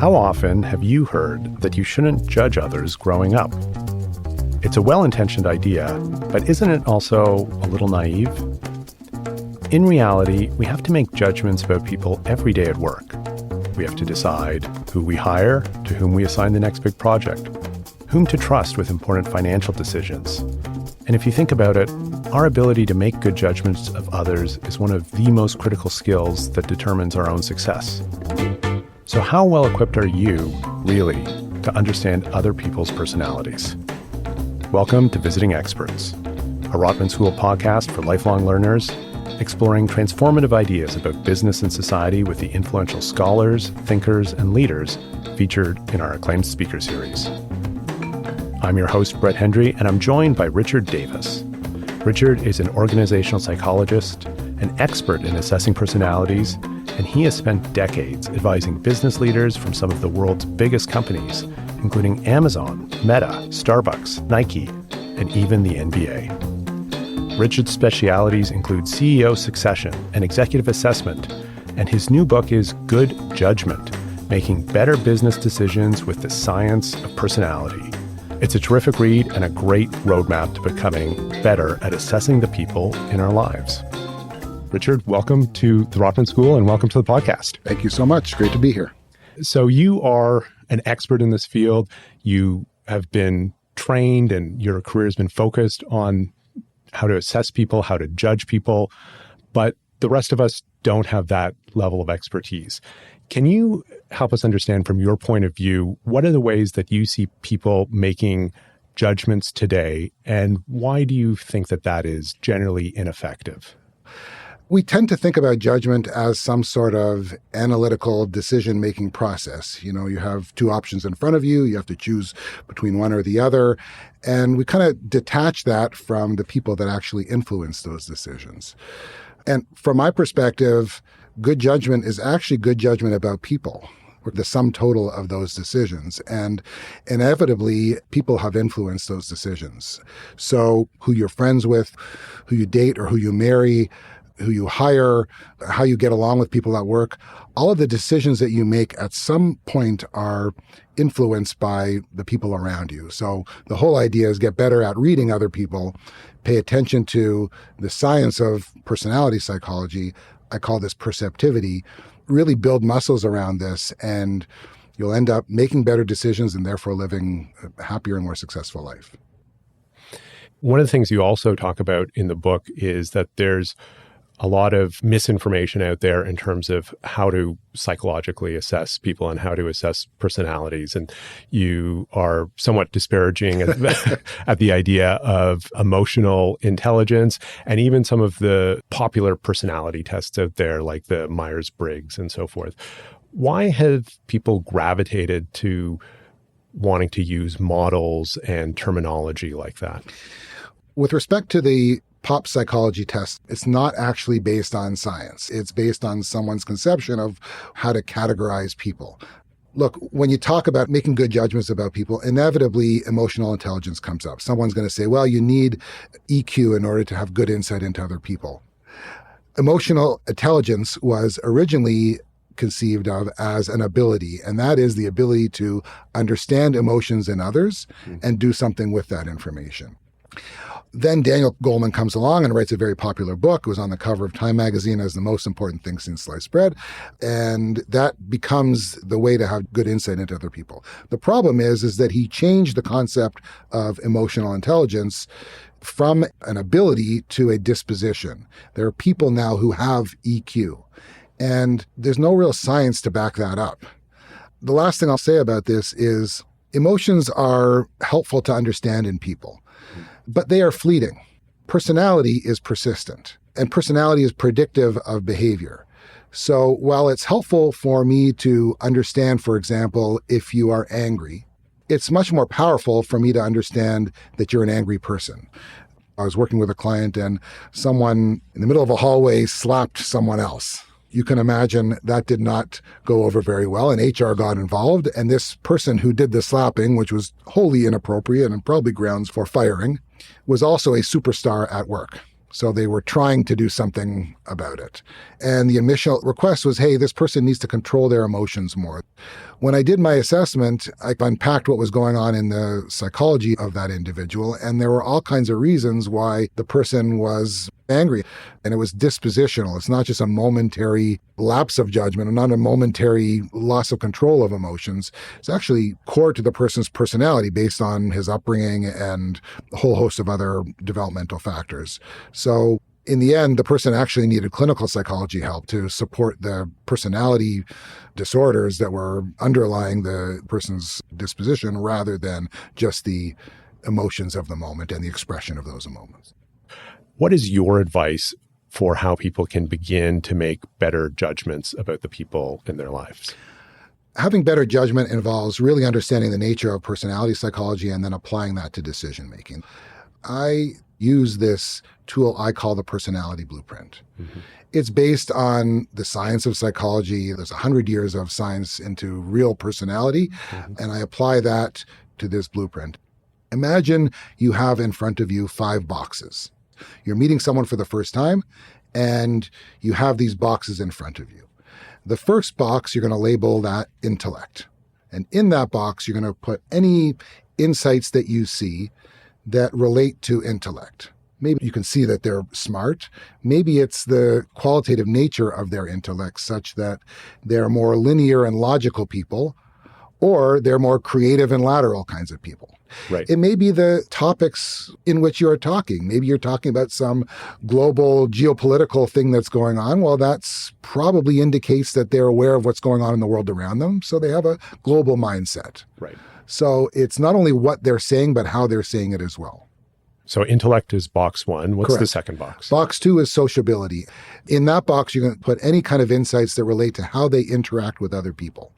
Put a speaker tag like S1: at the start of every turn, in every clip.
S1: How often have you heard that you shouldn't judge others growing up? It's a well-intentioned idea, but isn't it also a little naive? In reality, we have to make judgments about people every day at work. We have to decide who we hire, to whom we assign the next big project, whom to trust with important financial decisions. And if you think about it, our ability to make good judgments of others is one of the most critical skills that determines our own success. So how well equipped are you, really, to understand other people's personalities? Welcome to Visiting Experts, a Rotman School podcast for lifelong learners, exploring transformative ideas about business and society with the influential scholars, thinkers, and leaders featured in our acclaimed speaker series. I'm your host, Brett Hendry, and I'm joined by Richard Davis. Richard is an organizational psychologist, an expert in assessing personalities, and he has spent decades advising business leaders from some of the world's biggest companies, including Amazon, Meta, Starbucks, Nike, and even the NBA. Richard's specialities include CEO succession and executive assessment, and his new book is Good Judgment, Making Better Business Decisions with the Science of Personality. It's a terrific read and a great roadmap to becoming better at assessing the people in our lives. Richard, welcome to the Rotman School and welcome to the podcast.
S2: Thank you so much. Great to be here.
S1: So you are an expert in this field. You have been trained and your career has been focused on how to assess people, how to judge people, but the rest of us don't have that level of expertise. Can you help us understand from your point of view, what are the ways that you see people making judgments today, and why do you think that that is generally ineffective?
S2: We tend to think about judgment as some sort of analytical decision-making process. You know, you have two options in front of you. You have to choose between one or the other. And we kind of detach that from the people that actually influence those decisions. And from my perspective, good judgment is actually good judgment about people, the sum total of those decisions. And inevitably, people have influenced those decisions. So who you're friends with, who you date or who you marry, who you hire, how you get along with people at work, all of the decisions that you make at some point are influenced by the people around you. So the whole idea is get better at reading other people, pay attention to the science of personality psychology. I call this perceptivity. Really build muscles around this, and you'll end up making better decisions and therefore living a happier and more successful life.
S1: One of the things you also talk about in the book is that there's a lot of misinformation out there in terms of how to psychologically assess people and how to assess personalities. And you are somewhat disparaging at the idea of emotional intelligence and even some of the popular personality tests out there, like the Myers-Briggs and so forth. Why have people gravitated to wanting to use models and terminology like that?
S2: With respect to the pop psychology test, it's not actually based on science. It's based on someone's conception of how to categorize people. Look, when you talk about making good judgments about people, inevitably emotional intelligence comes up. Someone's going to say, well, you need EQ in order to have good insight into other people. Emotional intelligence was originally conceived of as an ability, and that is the ability to understand emotions in others and do something with that information. Then Daniel Goleman comes along and writes a very popular book. It was on the cover of Time magazine as the most important thing since sliced bread. And that becomes the way to have good insight into other people. The problem is that he changed the concept of emotional intelligence from an ability to a disposition. There are people now who have EQ, and there's no real science to back that up. The last thing I'll say about this is emotions are helpful to understand in people, but they are fleeting. Personality is persistent, and personality is predictive of behavior. So while it's helpful for me to understand, for example, if you are angry, it's much more powerful for me to understand that you're an angry person. I was working with a client and someone in the middle of a hallway slapped someone else. You can imagine that did not go over very well, and HR got involved. And this person who did the slapping, which was wholly inappropriate and probably grounds for firing, was also a superstar at work. So they were trying to do something about it. And the initial request was, hey, this person needs to control their emotions more. When I did my assessment, I unpacked what was going on in the psychology of that individual. And there were all kinds of reasons why the person was angry. And it was dispositional. It's not just a momentary lapse of judgment and not a momentary loss of control of emotions. It's actually core to the person's personality based on his upbringing and a whole host of other developmental factors. So in the end, the person actually needed clinical psychology help to support the personality disorders that were underlying the person's disposition rather than just the emotions of the moment and the expression of those emotions.
S1: What is your advice for how people can begin to make better judgments about the people in their lives?
S2: Having better judgment involves really understanding the nature of personality psychology and then applying that to decision making. I use this tool I call the personality blueprint. Mm-hmm. It's based on the science of psychology. There's 100 years of science into real personality, and I apply that to this blueprint. Imagine you have in front of you 5 boxes. You're meeting someone for the first time, and you have these boxes in front of you. The first box, you're going to label that intellect. And in that box, you're going to put any insights that you see that relate to intellect. Maybe you can see that they're smart. Maybe it's the qualitative nature of their intellect such that they're more linear and logical people, or they're more creative and lateral kinds of people.
S1: Right.
S2: It may be the topics in which you're talking. Maybe you're talking about some global geopolitical thing that's going on. Well, that's probably indicates that they're aware of what's going on in the world around them. So they have a global mindset.
S1: Right.
S2: So it's not only what they're saying, but how they're saying it as well.
S1: So intellect is box 1. What's
S2: Correct.
S1: the second box?
S2: Box 2 is sociability. In that box, you're going to put any kind of insights that relate to how they interact with other people.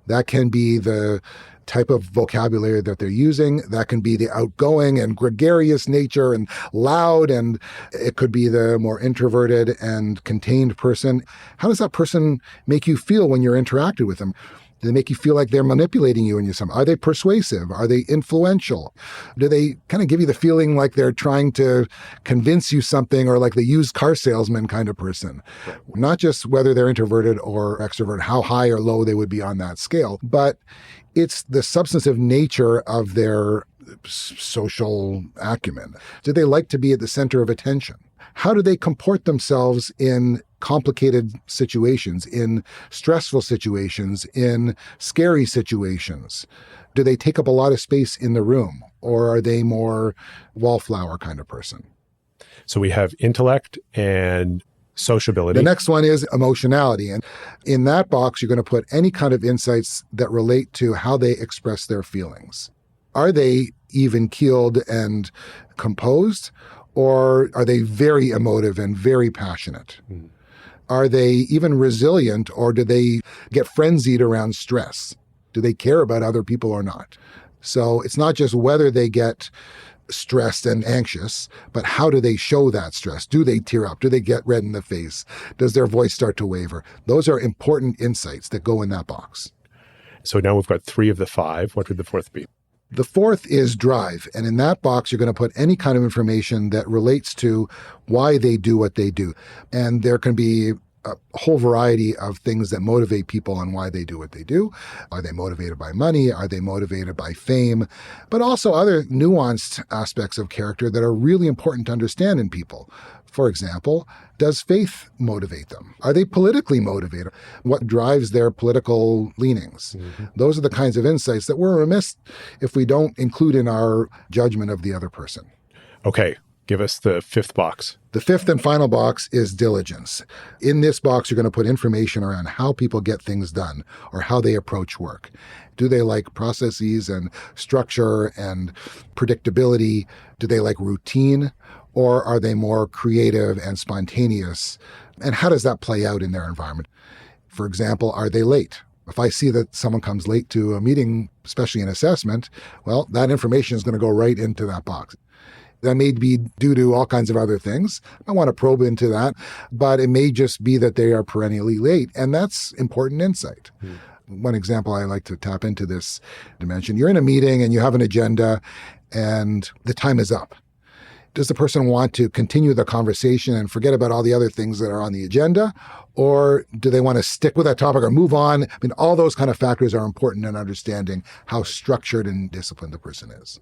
S2: That can be the type of vocabulary that they're using. That can be the outgoing and gregarious nature and loud, and it could be the more introverted and contained person. How does that person make you feel when you're interacted with them? Do they make you feel like they're manipulating you and Are they persuasive? Are they influential? Do they kind of give you the feeling like they're trying to convince you something, or like the used car salesman kind of person? Right. Not just whether they're introverted or extrovert, how high or low they would be on that scale, but it's the substantive nature of their social acumen. Do they like to be at the center of attention? How do they comport themselves in complicated situations, in stressful situations, in scary situations? Do they take up a lot of space in the room, or are they more wallflower kind of person?
S1: So we have intellect and sociability.
S2: The next one is emotionality. And in that box, you're going to put any kind of insights that relate to how they express their feelings. Are they even-keeled and composed, or are they very emotive and very passionate? Are they even resilient, or do they get frenzied around stress? Do they care about other people or not? So it's not just whether they get stressed and anxious, but how do they show that stress? Do they tear up? Do they get red in the face? Does their voice start to waver? Those are important insights that go in that box.
S1: So now we've got 3 of the 5. What would the 4th be?
S2: The 4th is drive. And in that box, you're going to put any kind of information that relates to why they do what they do. And there can be a whole variety of things that motivate people and why they do what they do. Are they motivated by money? Are they motivated by fame? But also other nuanced aspects of character that are really important to understand in people. For example, does faith motivate them? Are they politically motivated? What drives their political leanings? Those are the kinds of insights that we're remiss if we don't include in our judgment of the other person.
S1: Okay, give us the 5th box.
S2: The 5th and final box is diligence. In this box, you're going to put information around how people get things done or how they approach work. Do they like processes and structure and predictability? Do they like routine? Or are they more creative and spontaneous? And how does that play out in their environment? For example, are they late? If I see that someone comes late to a meeting, especially an assessment, well, that information is going to go right into that box. That may be due to all kinds of other things. I want to probe into that, but it may just be that they are perennially late, and that's important insight. One example I like to tap into this dimension. You're in a meeting and you have an agenda and the time is up. Does the person want to continue the conversation and forget about all the other things that are on the agenda? Or do they want to stick with that topic or move on? I mean, all those kind of factors are important in understanding how structured and disciplined the person is.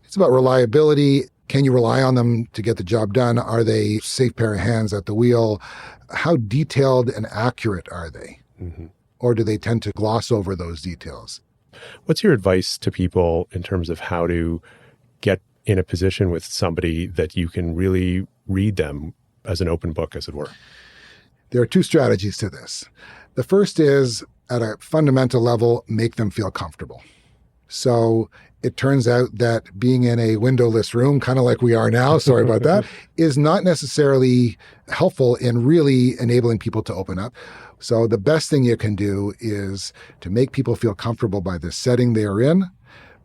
S2: It's about reliability. Can you rely on them to get the job done? Are they a safe pair of hands at the wheel? How detailed and accurate are they? Mm-hmm. Or do they tend to gloss over those details?
S1: What's your advice to people in terms of how to get in a position with somebody that you can really read them as an open book, as it were?
S2: There are two strategies to this. The first is, at a fundamental level, make them feel comfortable. So it turns out that being in a windowless room, kind of like we are now, sorry about that, is not necessarily helpful in really enabling people to open up. So the best thing you can do is to make people feel comfortable by the setting they are in,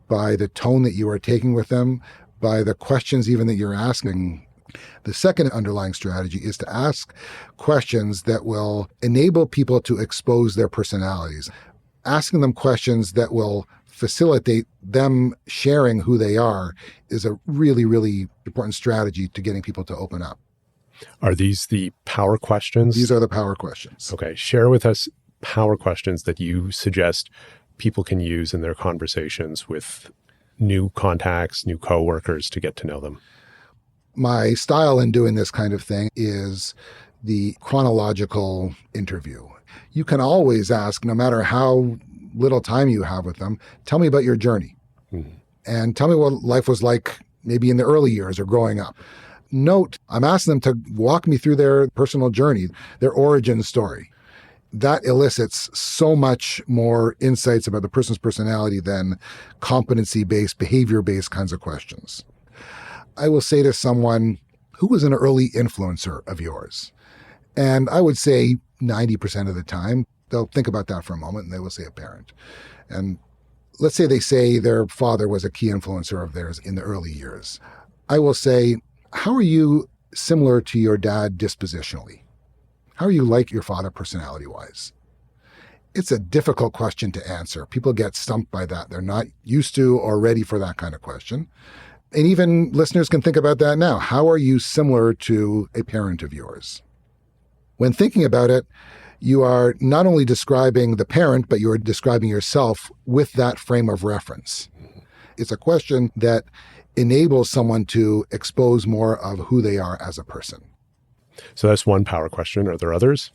S2: by the tone that you are taking with them, by the questions even that you're asking. The second underlying strategy is to ask questions that will enable people to expose their personalities, asking them questions that will facilitate them sharing who they are is a really, really important strategy to getting people to open up.
S1: Are these the power questions?
S2: These are the power questions.
S1: Okay. Share with us power questions that you suggest people can use in their conversations with new contacts, new coworkers to get to know them.
S2: My style in doing this kind of thing is the chronological interview. You can always ask, no matter how little time you have with them, tell me about your journey. Mm-hmm. And tell me what life was like maybe in the early years or growing up. Note, I'm asking them to walk me through their personal journey, their origin story. That elicits so much more insights about the person's personality than competency-based, behavior-based kinds of questions. I will say to someone, who was an early influencer of yours? And I would say 90% of the time, they'll think about that for a moment and they will say a parent. And let's say they say their father was a key influencer of theirs in the early years. I will say, how are you similar to your dad dispositionally? How are you like your father personality-wise? It's a difficult question to answer. People get stumped by that. They're not used to or ready for that kind of question. And even listeners can think about that now. How are you similar to a parent of yours? When thinking about it, you are not only describing the parent, but you are describing yourself with that frame of reference. It's a question that enables someone to expose more of who they are as a person.
S1: So that's one power question. Are there others?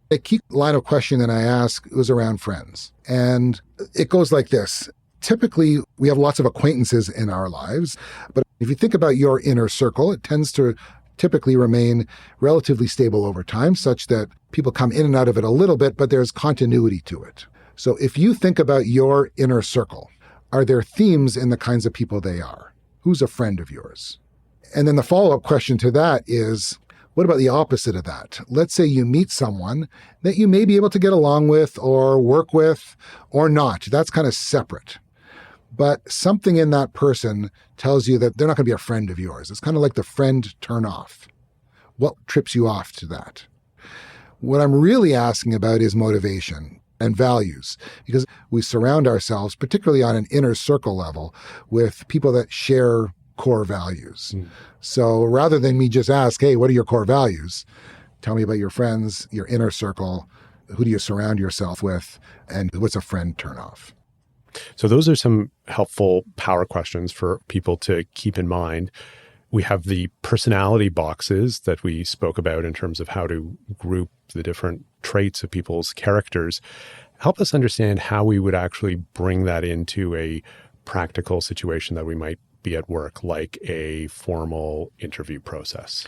S2: A key line of question that I ask was around friends. And it goes like this. Typically, we have lots of acquaintances in our lives, but if you think about your inner circle, it tends to typically remain relatively stable over time, such that people come in and out of it a little bit, but there's continuity to it. So if you think about your inner circle, are there themes in the kinds of people they are? Who's a friend of yours? And then the follow-up question to that is, what about the opposite of that? Let's say you meet someone that you may be able to get along with or work with or not. That's kind of separate. But something in that person tells you that they're not going to be a friend of yours. It's kind of like the friend turn off. What trips you off to that? What I'm really asking about is motivation and values, because we surround ourselves, particularly on an inner circle level, with people that share core values. So rather than me just ask, hey, what are your core values? Tell me about your friends, your inner circle. Who do you surround yourself with? And what's a friend turn off?
S1: So those are some helpful power questions for people to keep in mind. We have the personality boxes that we spoke about in terms of how to group the different traits of people's characters. Help us understand how we would actually bring that into a practical situation that we might be at work, like a formal interview process.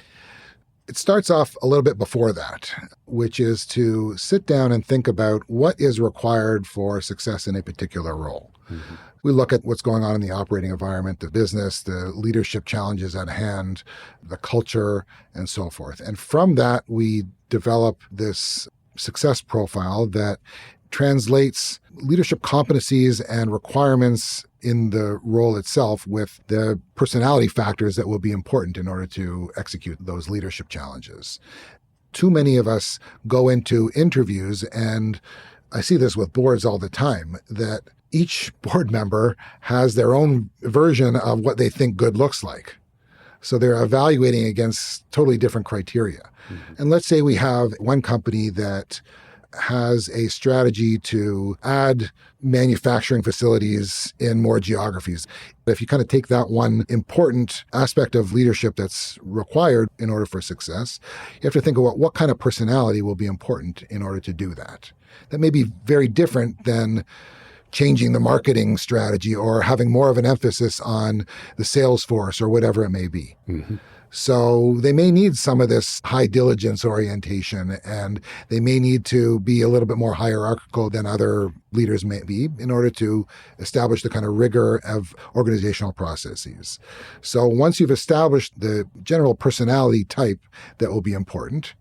S2: It starts off a little bit before that, which is to sit down and think about what is required for success in a particular role. Mm-hmm. We look at what's going on in the operating environment, the business, the leadership challenges at hand, the culture, and so forth. And from that, we develop this success profile that translates leadership competencies and requirements in the role itself with the personality factors that will be important in order to execute those leadership challenges. Too many of us go into interviews, and I see this with boards all the time, that each board member has their own version of what they think good looks like. So they're evaluating against totally different criteria. And let's say we have one company that has a strategy to add manufacturing facilities in more geographies. If you kind of take that one important aspect of leadership that's required in order for success, you have to think about what kind of personality will be important in order to do that. That may be very different than changing the marketing strategy or having more of an emphasis on the sales force or whatever it may be. So they may need some of this high diligence orientation, and they may need to be a little bit more hierarchical than other leaders may be in order to establish the kind of rigor of organizational processes. So once you've established the general personality type that will be important,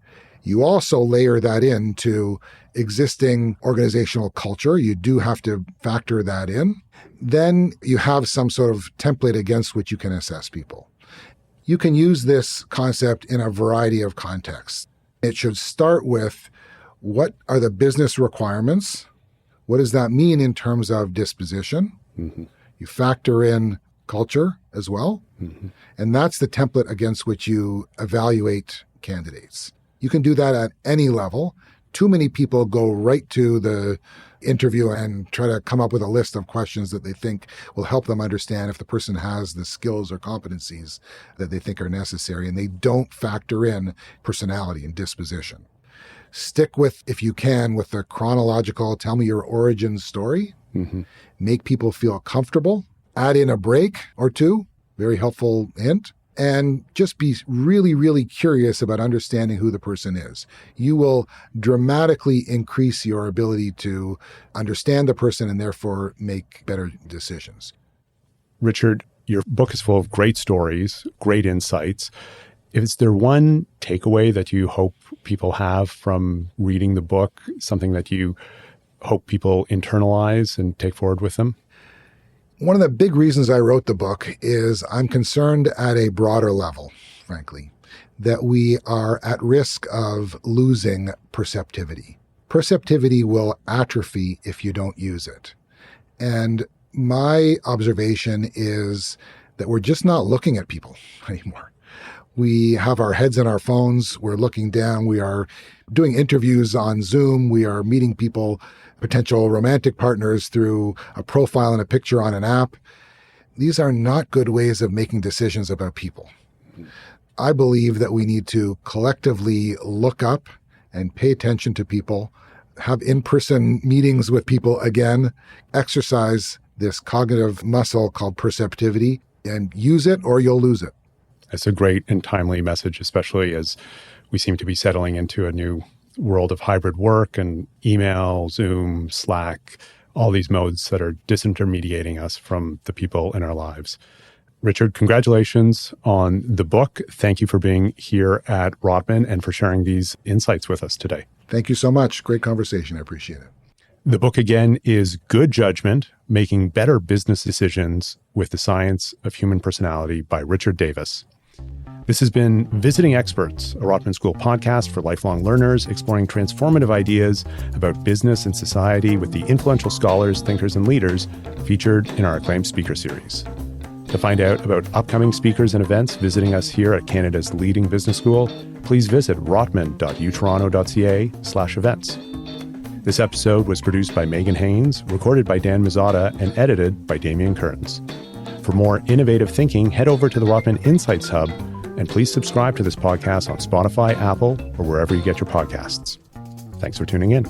S2: you also layer that into existing organizational culture. You do have to factor that in. Then you have some sort of template against which you can assess people. You can use this concept in a variety of contexts. It should start with, what are the business requirements? What does that mean in terms of disposition? You factor in culture as well. And that's the template against which you evaluate candidates. You can do that at any level. Too many people go right to the interview and try to come up with a list of questions that they think will help them understand if the person has the skills or competencies that they think are necessary, and they don't factor in personality and disposition. Stick with, if you can, with the chronological, tell me your origin story. Make people feel comfortable. Add in a break or two, very helpful hint. And just be really, really curious about understanding who the person is. You will dramatically increase your ability to understand the person and therefore make better decisions.
S1: Richard, your book is full of great stories, great insights. Is there one takeaway that you hope people have from reading the book, something that you hope people internalize and take forward with them?
S2: One of the big reasons I wrote the book is I'm concerned at a broader level, frankly, that we are at risk of losing perceptivity. Perceptivity will atrophy if you don't use it. And my observation is that we're just not looking at people anymore. We have our heads in our phones. We're looking down. We are doing interviews on Zoom. We are meeting people, potential romantic partners, through a profile and a picture on an app. These are not good ways of making decisions about people. I believe that we need to collectively look up and pay attention to people, have in-person meetings with people again, exercise this cognitive muscle called perceptivity, and use it or you'll lose it.
S1: That's a great and timely message, especially as we seem to be settling into a new world of hybrid work and email, Zoom, Slack, all these modes that are disintermediating us from the people in our lives. Richard, congratulations on the book. Thank you for being here at Rotman and for sharing these insights with us today.
S2: Thank you so much. Great conversation. I appreciate it.
S1: The book again is Good Judgment, Making Better Business Decisions with the Science of Human Personality by Richard Davis. This has been Visiting Experts, a Rotman School podcast for lifelong learners exploring transformative ideas about business and society with the influential scholars, thinkers, and leaders featured in our acclaimed speaker series. To find out about upcoming speakers and events visiting us here at Canada's leading business school, please visit rotman.utoronto.ca/events. This episode was produced by Megan Haynes, recorded by Dan Mizzata, and edited by Damian Kearns. For more innovative thinking, head over to the Rotman Insights Hub, and please subscribe to this podcast on Spotify, Apple, or wherever you get your podcasts. Thanks for tuning in.